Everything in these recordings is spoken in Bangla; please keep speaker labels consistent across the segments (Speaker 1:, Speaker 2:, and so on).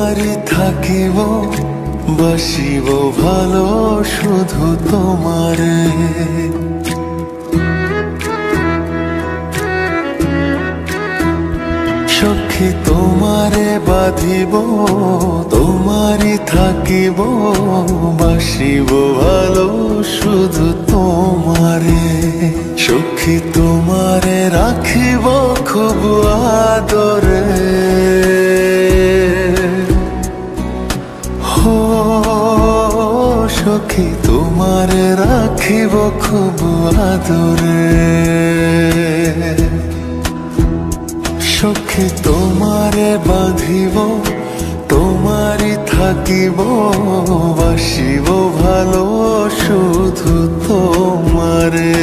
Speaker 1: তোমারই থাকিব বাসিব ভালো শুধু তোমারে। সখী তোমারে বাঁধিব তোমারই থাকিব বাসিব ভালো শুধু তোমারে। সখী তোমারে রাখিব খুব আদরে, হো সখী তোমারে রাখিব খুব আদরে। সখী তোমারে বাঁধিব তোমারই থাকিব বাসিব ভালো শুধু তোমারে।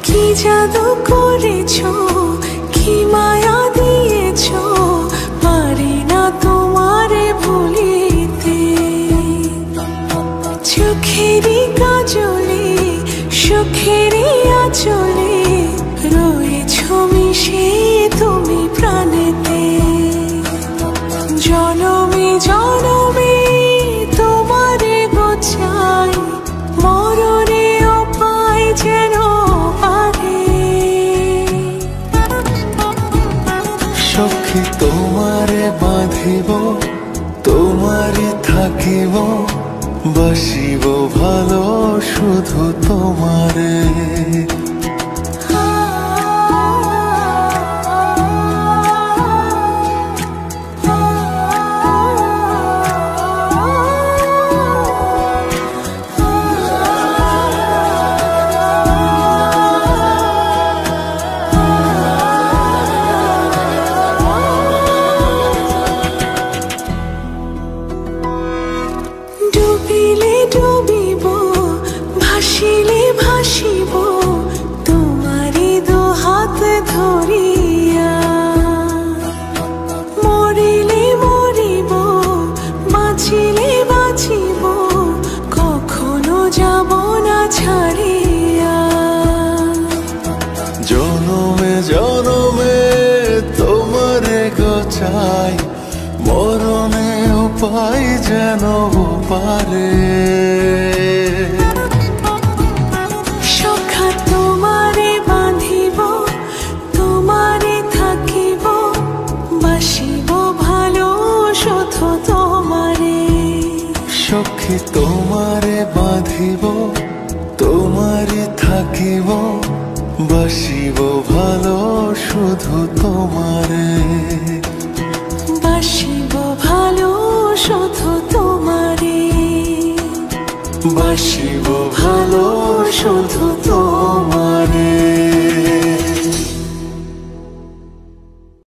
Speaker 2: কি জাদু করেছো, কি মায়া দিয়েছো, পারি না তোমারে ভুলিতে। চোখেরই কাজলে সুখেরই আঁচলে রয়েছো মিশে তুমি প্রাণেতে। জনমে জনমে তোমারে গোছাই মরণেও পাই যেন
Speaker 1: সখী তোমারে বাঁধিব তোমারই থাকিব বাসিব ভালো শুধু তোমারে।
Speaker 2: ডুবিলে ডুবিব ভাসিলে ভাসিব তোমারি দু হাত ধরিয়া। মরিলে মরিব বাঁচিলে বাঁচিব কখনো যাব না ছাড়িয়া।
Speaker 1: জনমে জনমে তোমারে গোছাই মরণে উপায় যেন পারে।
Speaker 2: সখা তোমারে বাঁধিব তোমারে থাকিব বাসিব ভালো শুধু তোমারে।
Speaker 1: সখী তোমারে বাঁধিব তোমারই থাকিব বাসিব ভালো শুধু তোমারে।